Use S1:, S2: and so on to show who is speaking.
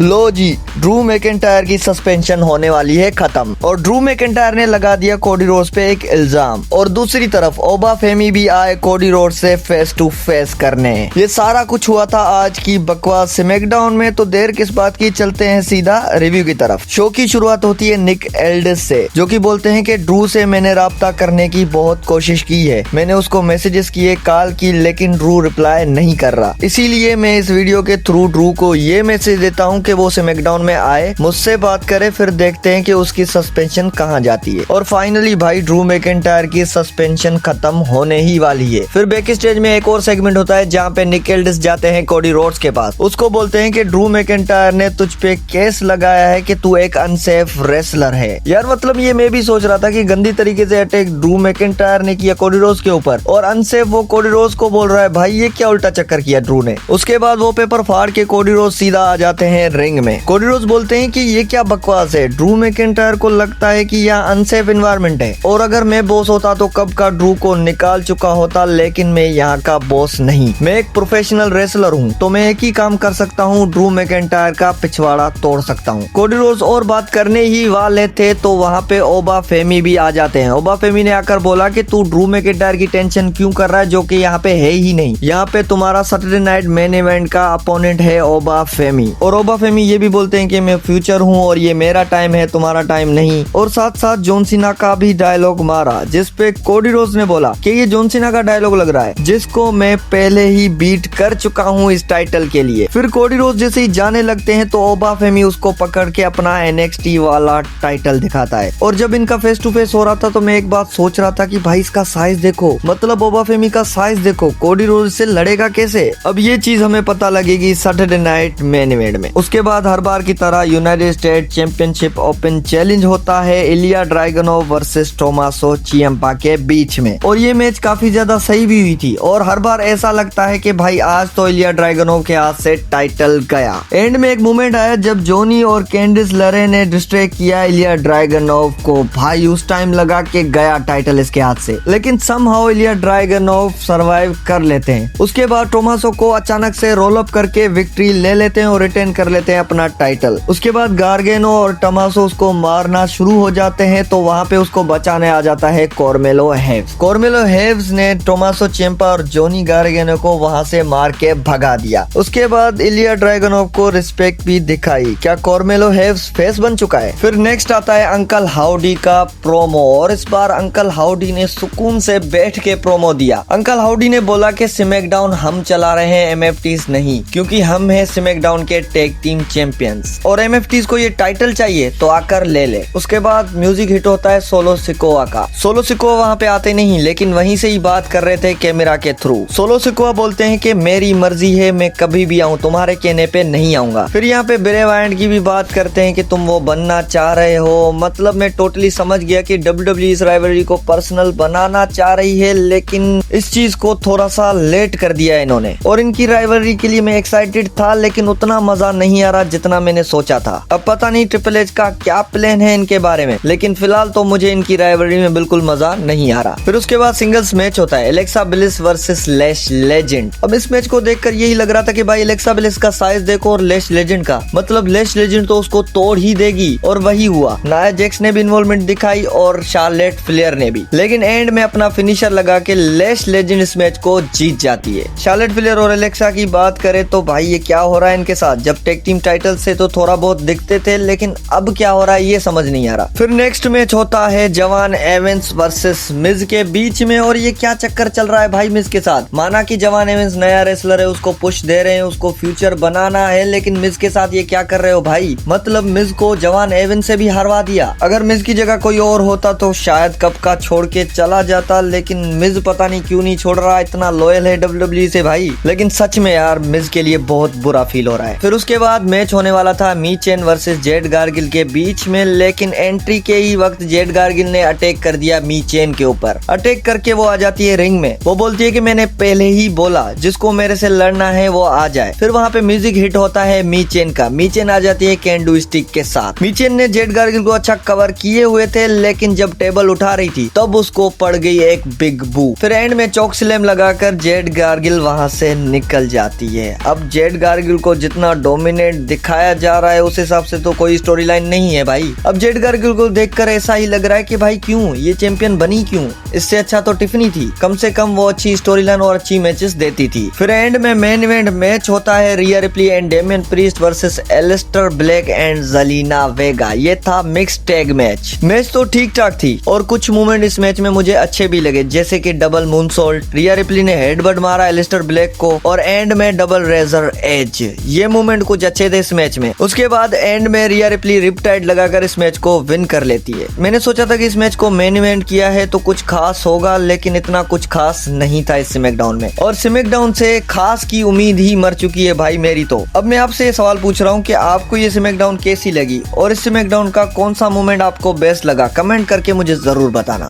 S1: लो जी, Drew McIntyre की suspension होने वाली है खत्म और ड्रू मैकिंटायर ने लगा दिया कोडी रोड्स पे एक इल्जाम। और दूसरी तरफ ओबा फेमी भी आए कोडी रोड्स से फेस टू फेस करने। ये सारा कुछ हुआ था आज की बकवास स्मैकडाउन में, तो देर किस बात की, चलते हैं सीधा रिव्यू की तरफ। शो की शुरुआत होती है निक एल्डिस से, जो कि बोलते हैं कि ड्रू से मैंने राब्ता करने की बहुत कोशिश की है, मैंने उसको मैसेजेस किए, कॉल की, लेकिन ड्रू रिप्लाई नहीं कर रहा। इसीलिए मैं इस वीडियो के थ्रू ड्रू को ये मैसेज देता हूँ कि वो स्मैकडाउन में आए, मुझसे बात करे, फिर देखते हैं कि उसकी सस्पेंशन कहाँ जाती है। और फाइनली भाई ड्रू मैकिंटायर की सस्पेंशन खत्म होने ही वाली है। फिर बैक स्टेज में एक और सेगमेंट होता है जहाँ पे निक एल्डिस जाते हैं कोडी रोड्स के पास। उसको बोलते हैं कि ड्रू मैकिंटायर ने तुझ पे केस लगाया है कि तू एक अनसेफ रेसलर है। यार मतलब ये मैं भी सोच रहा था कि गंदी तरीके से अटैक ड्रू मैकिंटायर ने किया कोडी रोड्स के ऊपर और अनसेफ वो कोडी रोड्स को बोल रहा है। भाई ये क्या उल्टा चक्कर किया ड्रू ने। उसके बाद वो पेपर फाड़ के कोडी रोड्स सीधा आ जाते हैं रिंग में। कोडी रोड्स बोलते हैं कि ये क्या बकवास है, ड्रू मैकिंटायर को लगता है कि यह अनसेफ एनवायरनमेंट है और अगर मैं बॉस होता तो कब का ड्रू को निकाल चुका होता, लेकिन मैं यहाँ का बॉस नहीं, मैं एक प्रोफेशनल रेसलर हूँ, तो मैं एक ही काम कर सकता हूँ, ड्रू मैकिंटायर का पिछवाड़ा तोड़ सकता हूँ। कोडी रोड्स और बात करने ही वाले थे तो वहाँ पे ओबा फेमी भी आ जाते हैं। ओबा फेमी ने आकर बोला कि तू ड्रू मैकिंटायर की टेंशन क्यों कर रहा है, जो कि यहाँ पे है ही नहीं। यहाँ पे तुम्हारा सैटरडे नाइट मेन इवेंट का अपोनेंट है ओबा फेमी। और ओबा फेमी ये भी बोलते हैं कि मैं फ्यूचर हूँ और ये मेरा टाइम है, तुम्हारा टाइम नहीं। और साथ साथ जॉन सीना का भी डायलॉग मारा, जिसपे कोडी रोड्स ने बोला कि ये जॉन सीना का डायलॉग लग रहा है, जिसको मैं पहले ही बीट कर चुका हूँ इस टाइटल के लिए। फिर कोडी रोड्स जैसे ही जाने लगते हैं तो ओबा फेमी उसको पकड़ के अपना NXT वाला टाइटल दिखाता है। और जब इनका फेस टू फेस हो रहा था तो मैं एक बात सोच रहा था कि भाई इसका साइज देखो, मतलब ओबा फेमी का साइज देखो, कोडी रोड्स से लड़ेगा कैसे। अब ये चीज हमें पता लगेगी सैटरडे नाइट मेन इवेंट में। उसके बाद हर बार की तरह United state championship open challenge होता है इलिया ड्रैगुनोव वर्सेस टोमासो चियम्पा के बीच में। और ये मैच काफी ज्यादा सही भी हुई थी और हर बार ऐसा लगता है कि भाई आज तो इलिया ड्रैगुनोव के हाथ से टाइटल गया। एंड में एक मोमेंट आया जब जोनी और कैंडिस लरे ने डिस्ट्रैक्ट किया इलिया ड्रैगुनोव को। भाई उस टाइम लगा के गया टाइटल इसके हाथ से, लेकिन समहाउ इलिया ड्रैगुनोव सरवाइव कर लेते हैं। उसके बाद टोमासो को अचानक से रोल अप करके विक्ट्री ले लेते हैं और रिटेन कर लेते हैं अपना टाइटल। उसके बाद गार्गेनो और टोमासो उसको मारना शुरू हो जाते हैं तो वहाँ पे उसको बचाने आ जाता है कार्मेलो हेव्स। कार्मेलो हेव्स ने टोमासो चियम्पा और जोनी गार्गेनो को वहाँ से मार के भगा दिया। उसके बाद इलिया ड्रैगुनोव को रिस्पेक्ट भी दिखाई। क्या कार्मेलो हेव्स फेस बन चुका है। फिर नेक्स्ट आता है अंकल हाउडी का प्रोमो और इस बार अंकल हाउडी ने सुकून से बैठ के प्रोमो दिया। अंकल हाउडी ने बोला कि स्मैकडाउन हम चला रहे हैं, MFTs नहीं, क्योंकि हम हैं स्मैकडाउन के टैग टीम चैंपियंस और MFTs को ये टाइटल चाहिए तो आकर ले ले। उसके बाद म्यूजिक हिट होता है सोलो सिकोआ का। सोलो सिकोआ वहाँ पे आते नहीं, लेकिन वहीं से ही बात कर रहे थे कैमरा के थ्रू। सोलो सिकोआ बोलते हैं कि मेरी मर्जी है, मैं कभी भी आऊँ, तुम्हारे कहने पे नहीं आऊंगा। फिर यहाँ पे ब्रे वायट की भी बात करते हैं कि तुम वो बनना चाह रहे हो। मतलब मैं टोटली समझ गया कि WWE इस राइवलरी को पर्सनल बनाना चाह रही है, लेकिन इस चीज को थोड़ा सा लेट कर दिया इन्होंने। और इनकी राइवलरी के लिए मैं एक्साइटेड था, लेकिन उतना मजा नहीं आ रहा जितना मैंने सोचा था। अब पता नहीं ट्रिपल एच का क्या प्लान है इनके बारे में, लेकिन फिलहाल तो मुझे इनकी राइवलरी में बिल्कुल मजा नहीं आ रहा। फिर उसके बाद सिंगल्स मैच होता है एलेक्सा ब्लिस वर्सेस लैश लेजेंड। अब इस मैच को देखकर यही लग रहा था कि भाई एलेक्सा ब्लिस का साइज देखो और लैश लेजेंड का, मतलब लैश लेजेंड तो उसको तोड़ ही देगी और वही हुआ। नाया जैक्स ने भी इन्वॉल्वमेंट दिखाई और शार्लेट फ्लेयर ने भी, लेकिन एंड में अपना फिनिशर लगा के लैश लेजेंड इस मैच को जीत जाती है। शार्लेट फ्लेयर और एलेक्सा की बात करें तो भाई ये क्या हो रहा है इनके साथ। जब टैग टीम टाइटल से तो थोड़ा बहुत दिखते थे, लेकिन अब क्या हो रहा है ये समझ नहीं आ रहा। फिर नेक्स्ट मैच होता है जवान एवेंस वर्सेस मिज के बीच में और ये क्या चक्कर चल रहा है भाई मिज के साथ। माना कि जवान एवेंस नया रेसलर है, उसको पुश दे रहे हैं, उसको फ्यूचर बनाना है, लेकिन मिज के साथ ये क्या कर रहे हो भाई। मतलब मिज को जवान एवेंस से भी हरवा दिया। अगर मिज की जगह कोई और होता तो शायद कब का छोड़ के चला जाता, लेकिन मिज पता नहीं क्यों नहीं छोड़ रहा, इतना लॉयल है WWE से भाई। लेकिन सच में यार मिज के लिए बहुत बुरा फील हो रहा है। फिर उसके बाद मैच होने वाला था मी चेन वर्सेस जेड गार्गिल के बीच में, लेकिन एंट्री के ही वक्त जेड गार्गिल ने अटैक कर दिया मी चेन के ऊपर। अटैक करके वो आ जाती है रिंग में। वो बोलती है कि मैंने पहले ही बोला जिसको मेरे से लड़ना है वो आ जाए। फिर वहाँ पे म्यूजिक हिट होता है मी चेन का। मी चेन आ जाती है कैन डू स्टिक के साथ। मी चेन ने जेड गार्गिल को अच्छा कवर किए हुए थे, लेकिन जब टेबल उठा रही थी तब उसको पड़ गई एक बिग बू। फिर एंड में चौक लगाकर जेड गार्गिल वहाँ से निकल जाती है। अब जेड गार्गिल को जितना डोमिनेट डोमिनेट दिखाया जा रहा है उस हिसाब से तो कोई स्टोरी लाइन नहीं है भाई। अब जेड गार्गिल को देखकर ऐसा ही लग रहा है कि भाई क्यों ये चैंपियन बनी क्यों, इससे अच्छा तो टिफनी थी, कम से कम वो अच्छी स्टोरी लाइन और अच्छी मैचेस देती थी। फिर एंड में मेन इवेंट मैच होता है Rhea Ripley and Damian Priest versus Alistair Black and Zelina Vega. ये था मिक्स टैग मैच। मैच तो ठीक ठाक थी और कुछ मोमेंट इस मैच में मुझे अच्छे भी लगे, जैसे कि डबल मूनसॉल्ट, रिया रिप्ली ने हेडबट मारा एलिस्टर ब्लैक को और एंड में डबल रेजर एज। ये मोमेंट कुछ अच्छे थे इस मैच में। उसके बाद एंड में रिया रिप्ली रिपटाइड लगाकर इस मैच को विन कर लेती है। मैंने सोचा था कि इस मैच को मेन इवेंट किया है तो कुछ खास होगा, लेकिन इतना कुछ खास नहीं था इस स्मैकडाउन में, और स्मैकडाउन से खास की उम्मीद ही मर चुकी है भाई मेरी तो। अब मैं आपसे सवाल पूछ रहा हूँ कि आपको ये स्मैकडाउन कैसी लगी और इस स्मैकडाउन का कौन सा मोमेंट आपको बेस्ट लगा, कमेंट करके मुझे जरूर बताना।